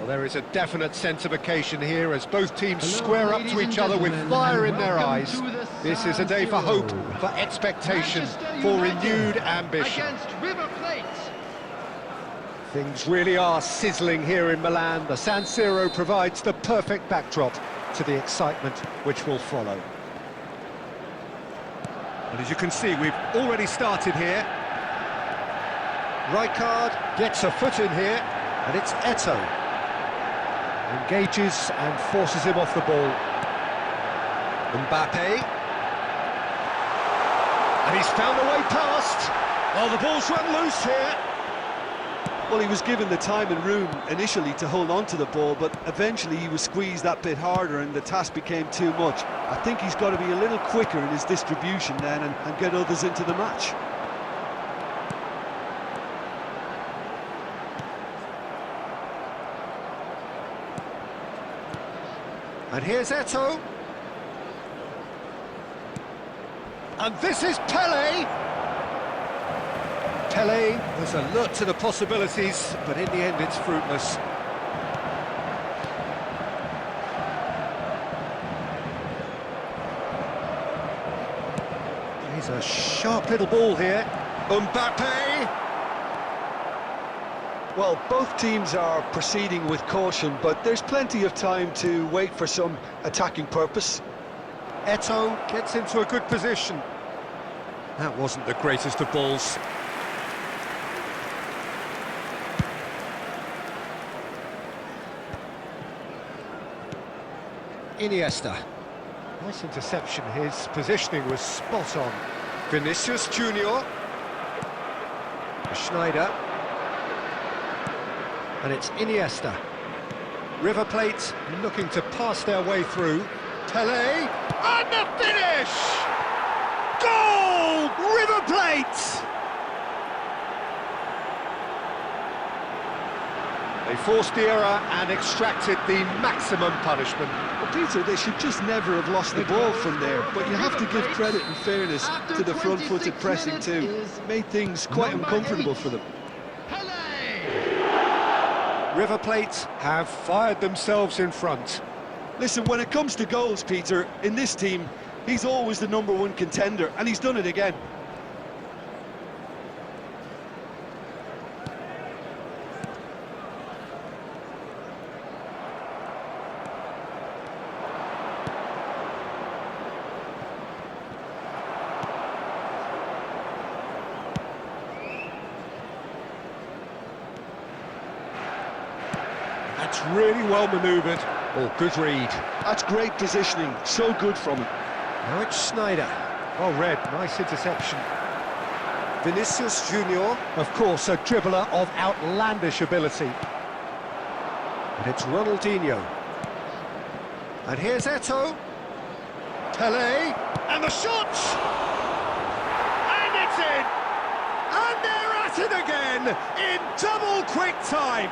Well, there is a definite sense of occasion here as both teams square up to each other with fire in their eyes. This is a day for hope, for expectation, for renewed ambition. Things really are sizzling here in Milan. The San Siro provides the perfect backdrop to the excitement which will follow. And as you can see, we've already started here. Rijkaard gets a foot in here, and it's Eto'o. Engages and forces him off the ball. Mbappe. And he's found a way past. Oh, the ball's run loose here. Well, he was given the time and room initially to hold on to the ball, but eventually he was squeezed that bit harder and the task became too much. I think he's got to be a little quicker in his distribution then and get others into the match. And here's Eto'o. And this is Pele. Pele was alert to the possibilities, but in the end it's fruitless. He's a sharp little ball here. Mbappe! Well, both teams are proceeding with caution, but there's plenty of time to wait for some attacking purpose. Eto'o gets into a good position. That wasn't the greatest of balls. Iniesta. Nice interception, his positioning was spot on. Vinicius Junior. Schneider. And it's Iniesta. River Plate looking to pass their way through. Tele, and the finish! Goal! River Plate! They forced the error and extracted the maximum punishment. Well, Peter, they should just never have lost the ball from there, but you have to give credit and fairness to the front-footed pressing too. Made things quite uncomfortable for them. River Plate have fired themselves in front. Listen, when it comes to goals, Peter, in this team, he's always the #1 contender, and he's done it again. That's really well manoeuvred. Oh, good read. That's great positioning, so good from him. Now it's Schneider. Well read, nice interception. Vinicius Junior, of course, a dribbler of outlandish ability. And it's Ronaldinho. And here's Eto'o. Tele, and the shot! And it's in! And they're at it again, in double quick time!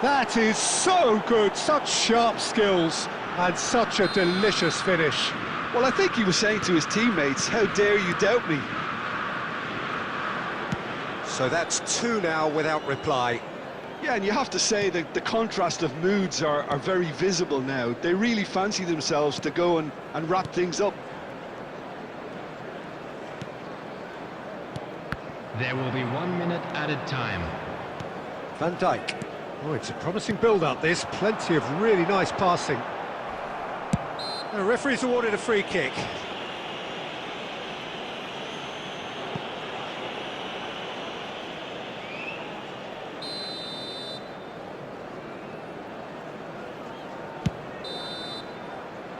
That is so good, such sharp skills, and such a delicious finish. Well, I think he was saying to his teammates, how dare you doubt me? So that's 2 now without reply. Yeah, and you have to say that the contrast of moods are very visible now. They really fancy themselves to go and wrap things up. There will be 1 minute added time. Van Dijk. Oh, it's a promising build-up, this. Plenty of really nice passing. The referee's awarded a free kick.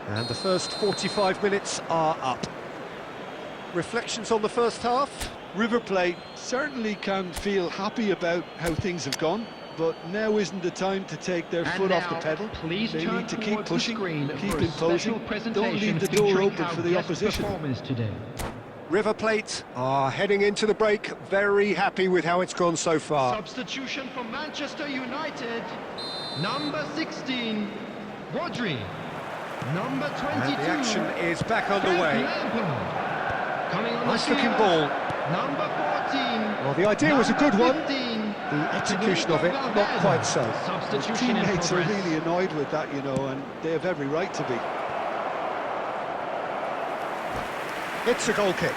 And the first 45 minutes are up. Reflections on the first half? River Plate certainly can feel happy about how things have gone, but now isn't the time to take their foot off the pedal. They need to keep pushing, keep imposing, don't leave the door open for the opposition. River Plate are heading into the break, very happy with how it's gone so far. Substitution for Manchester United. Number 16, Rodri. Number 22. And the action is back underway. Nice looking ball. Number 14. Well, the idea was a good one. 15. The execution of it, not quite so. His teammates are really annoyed with that, you know, and they have every right to be. It's a goal kick.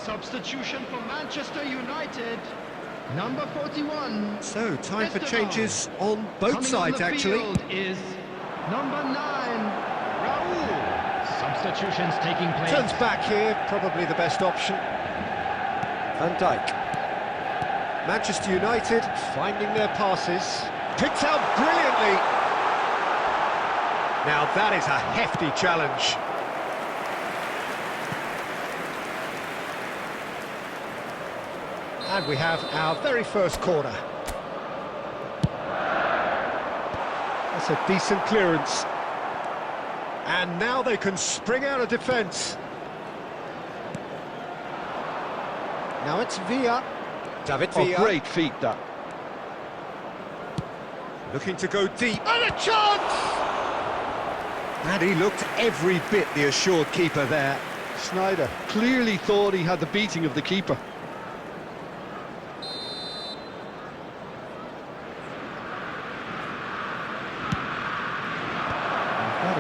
Substitution for Manchester United. Number 41. So, time for changes on both sides, actually. Is number 9, Raul. Substitutions taking place. Turns back here, probably the best option. Van Dijk. Manchester United finding their passes. Picked out brilliantly. Now that is a hefty challenge. And we have our very first corner. That's a decent clearance. And now they can spring out of defence. Now it's Villa. David Villa. Oh, great feat, that. Looking to go deep. And a chance! And he looked every bit the assured keeper there. Schneider clearly thought he had the beating of the keeper.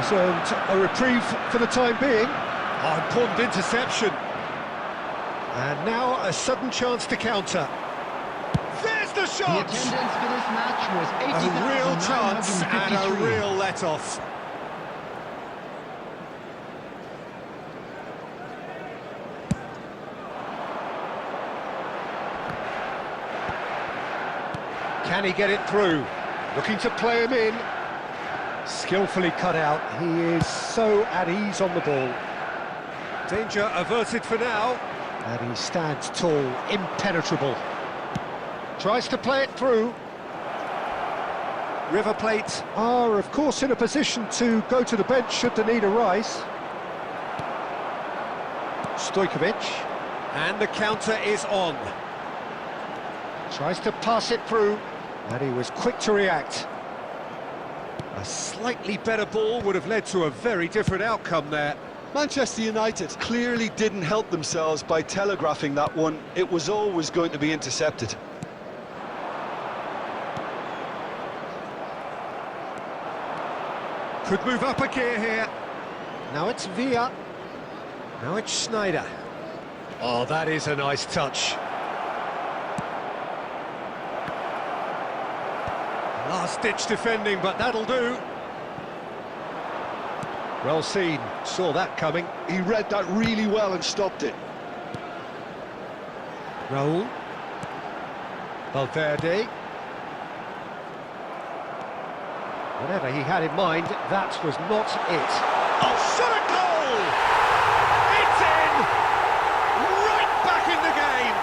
Has earned a reprieve for the time being. Oh, important interception. And now a sudden chance to counter. There's the The shot! attendance for this match was A real chance and a 80,953. real let-off. Can he get it through? Looking to play him in. Skillfully cut out. He is so at ease on the ball. Danger averted for now. And he stands tall, impenetrable. Tries to play it through. River Plate are, of course, in a position to go to the bench should the need arise. Stojkovic. And the counter is on. Tries to pass it through. And he was quick to react. A slightly better ball would have led to a very different outcome there. Manchester United clearly didn't help themselves by telegraphing that one. It was always going to be intercepted. Could move up a gear here. Now it's Villa. Now it's Schneider. Oh, that is a nice touch. Last-ditch defending, but that'll do. Well seen, saw that coming. He read that really well and stopped it. Raul. Valverde. Whatever he had in mind, that was not it. Oh, shot a goal! It's in! Right back in the game!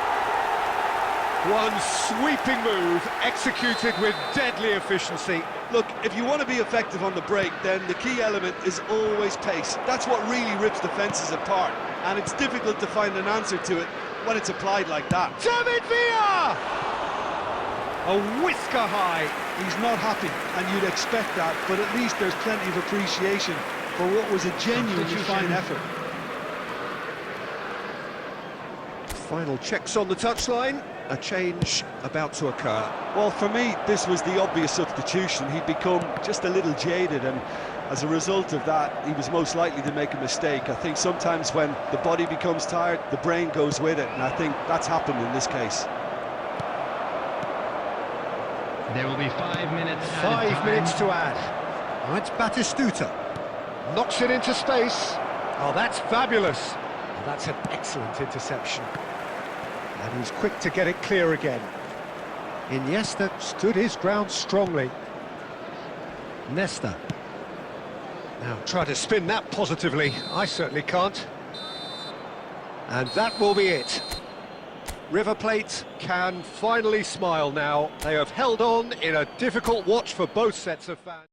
One sweeping move, executed with deadly efficiency. Look, if you want to be effective on the break, then the key element is always pace. That's what really rips defences apart, and it's difficult to find an answer to it when it's applied like that. David Villa! A whisker high. He's not happy, and you'd expect that, but at least there's plenty of appreciation for what was a genuinely fine effort. Final checks on the touchline. A change about to occur. Well, for me, this was the obvious substitution. He'd become just a little jaded, and as a result of that, he was most likely to make a mistake. I think sometimes when the body becomes tired, the brain goes with it, and I think that's happened in this case. There will be 5 minutes. 5 minutes to add. Now it's Batistuta. Knocks it into space. Oh, that's fabulous. Oh, that's an excellent interception. And he's quick to get it clear again. Iniesta stood his ground strongly. Nesta. Now try to spin that positively. I certainly can't. And that will be it. River Plate can finally smile now. They have held on in a difficult watch for both sets of fans.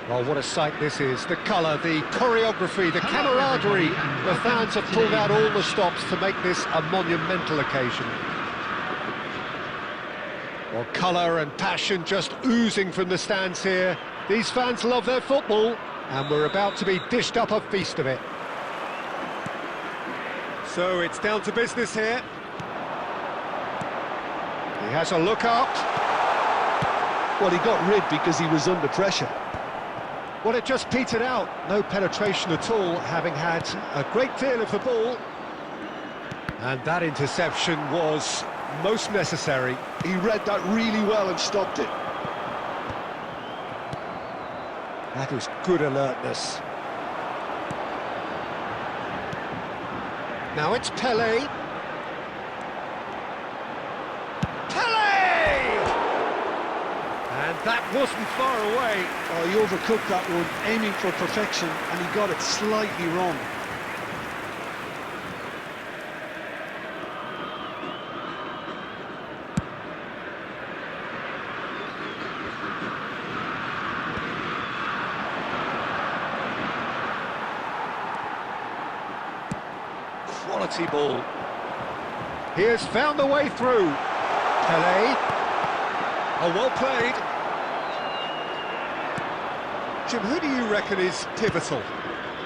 Well, what a sight this is. The colour, the choreography, the camaraderie. The fans have pulled out all the stops to make this a monumental occasion. Well, colour and passion just oozing from the stands here. These fans love their football, and we're about to be dished up a feast of it. So it's down to business here. He has a look up. Well, he got rid because he was under pressure. Well, it just petered out. No penetration at all, having had a great deal of the ball. And that interception was most necessary. He read that really well and stopped it. That was good alertness. Now it's Pele. Pele! And that wasn't far away. Oh, he overcooked that one, aiming for perfection, and he got it slightly wrong. Quality ball. He has found the way through. Pele. Oh, well played. Jim, who do you reckon is pivotal?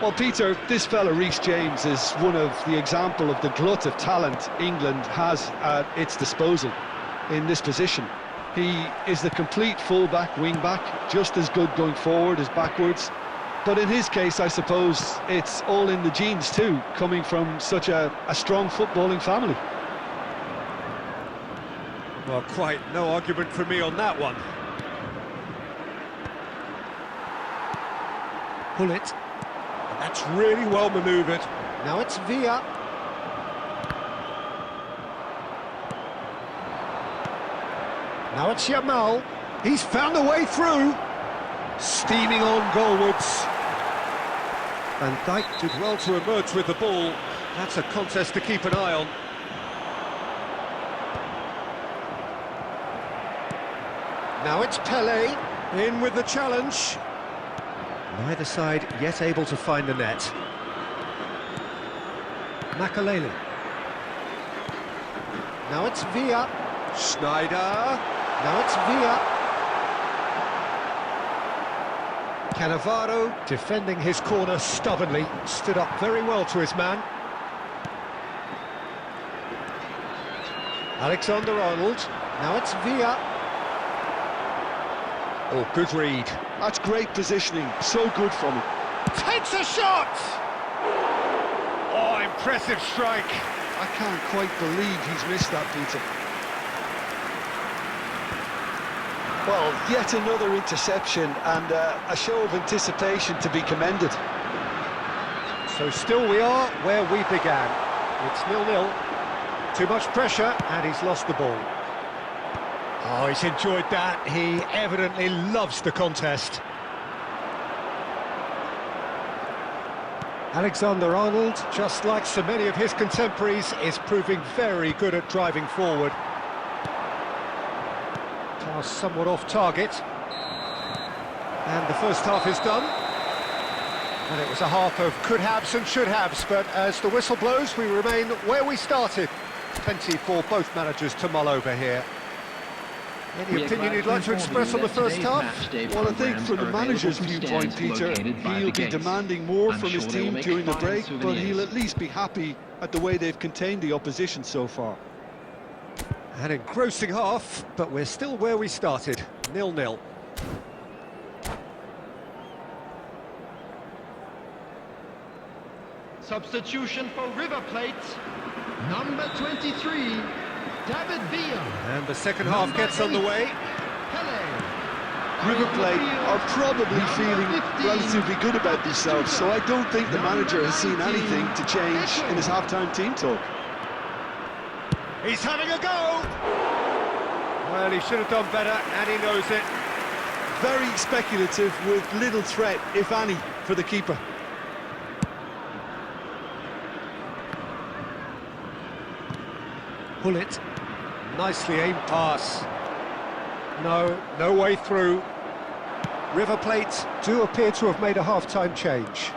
Well, Peter, this fella, Reece James, is one of the example of the glut of talent England has at its disposal in this position. He is the complete full-back, wing-back, just as good going forward as backwards. But in his case, I suppose, it's all in the genes too, coming from such a strong footballing family. Well, quite no argument from me on that one. Pull it. And that's really well manoeuvred. Now it's Villa. Now it's Yamal. He's found a way through. Steaming on goalwards. Van Dijk did well to emerge with the ball. That's a contest to keep an eye on. Now it's Pele, in with the challenge. Neither side yet able to find the net. Makaleli. Now it's Villa. Schneider. Now it's Villa. Cannavaro, defending his corner stubbornly, stood up very well to his man. Alexander-Arnold. Now it's Villa. Oh, good read. That's great positioning, so good from him. Takes a shot! Oh, impressive strike. I can't quite believe he's missed that, Peter. Well, yet another interception and a show of anticipation to be commended. So still we are where we began. It's 0-0. Too much pressure, and he's lost the ball. Oh, he's enjoyed that. He evidently loves the contest. Alexander-Arnold, just like so many of his contemporaries, is proving very good at driving forward. Pass somewhat off target. And the first half is done. And it was a half of could-haves and should-haves, but as the whistle blows, we remain where we started. Plenty for both managers to mull over here. Any opinion you'd like to express on the first half? Well, I think from the manager's viewpoint, Peter, he'll be demanding more from his team during the break, but he'll at least be happy at the way they've contained the opposition so far. An engrossing half, but we're still where we started, 0-0. Substitution for River Plate, number 23, David Villa. And the second half gets underway. River Plate are probably feeling relatively good about themselves, so I don't think the manager has seen anything to change in his half-time team talk. He's having a go! Well, he should have done better, and he knows it. Very speculative with little threat, if any, for the keeper. Pull it. Nicely aimed pass. No way through. River Plate do appear to have made a half-time change.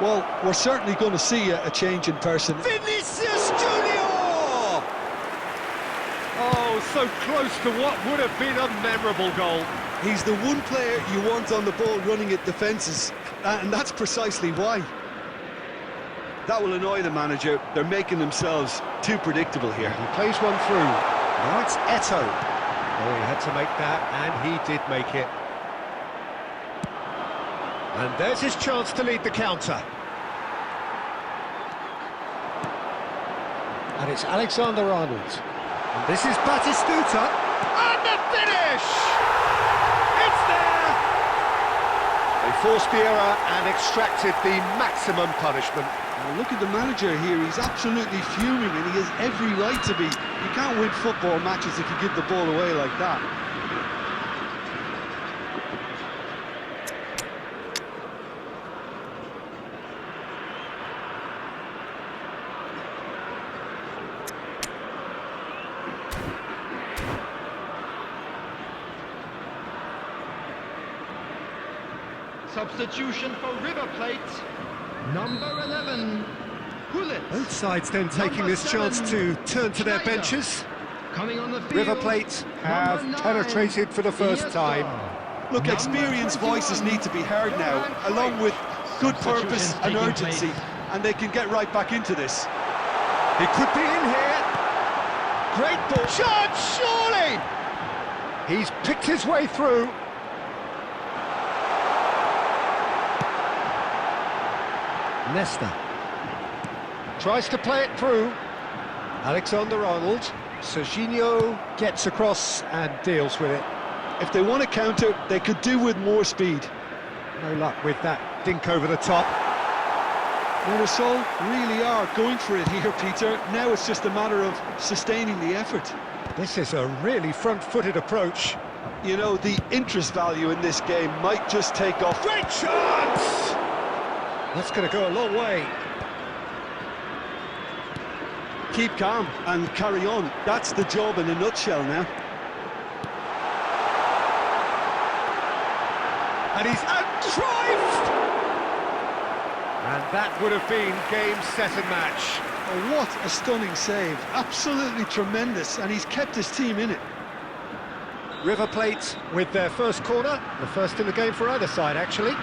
Well, we're certainly going to see a change in person. Vinicius Junior! Oh, so close to what would have been a memorable goal. He's the one player you want on the ball running at defences, and that's precisely why. That will annoy the manager. They're making themselves too predictable here. He plays one through. Now it's Eto'o. Oh, he had to make that, and he did make it. And there's his chance to lead the counter. And it's Alexander-Arnold. And this is Batistuta. And the finish! It's there! They forced the error and extracted the maximum punishment. Well, look at the manager here. He's absolutely fuming, and he has every right to be. You can't win football matches if you give the ball away like that. Substitution for River Plate. Number 11, Hullet. Both sides then taking Number this chance 7, to turn to their Schneider. benches. Coming on the field, River Plate have number 9, penetrated for the first Iniesta. time. Look, Number experienced 21, voices need to be heard now, along with good purpose Substitutions and taking urgency, place. and they can get right back into this. He could be in here. Great ball. Shot, surely! He's picked his way through. Nesta tries to play it through. Alexander-Arnold. Serginho gets across and deals with it. If they want to counter, they could do with more speed. No luck with that dink over the top. Mirasol really are going for it here, Peter. Now it's just a matter of sustaining the effort. This is a really front-footed approach. You know, the interest value in this game might just take off. Great chance! That's going to go a long way. Keep calm and carry on. That's the job in a nutshell now. And he's contrived! And that would have been game, set and match. Oh, what a stunning save. Absolutely tremendous, and he's kept his team in it. River Plate with their first corner, the first in the game for either side, actually.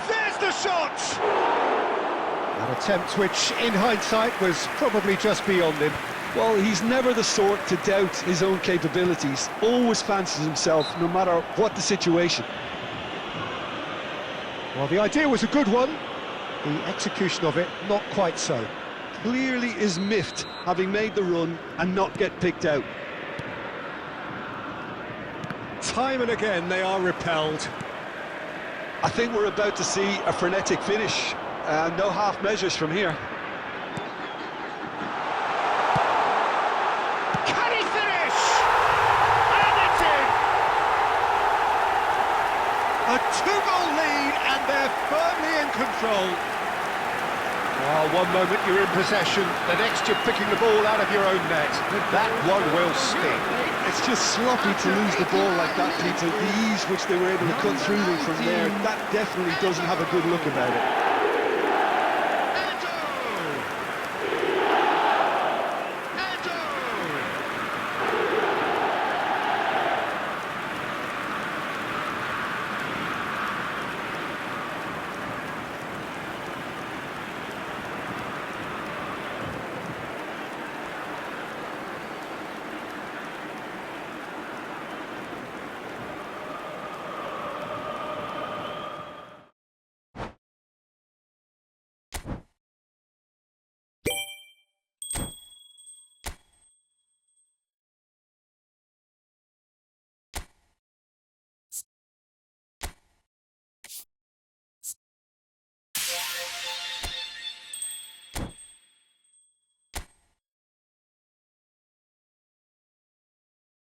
There's the shot! An attempt which, in hindsight, was probably just beyond him. Well, he's never the sort to doubt his own capabilities. Always fancies himself, no matter what the situation. Well, the idea was a good one. The execution of it, not quite so. Clearly is miffed, having made the run and not get picked out. Time and again, they are repelled. I think we're about to see a frenetic finish. No half measures from here. Can he finish? And it's in! A two-goal lead, and they're firmly in control. Well, one moment you're in possession, the next you're picking the ball out of your own net. That one will sting. It's just sloppy to lose the ball like that, Peter. The ease which they were able to cut through them from there, that definitely doesn't have a good look about it.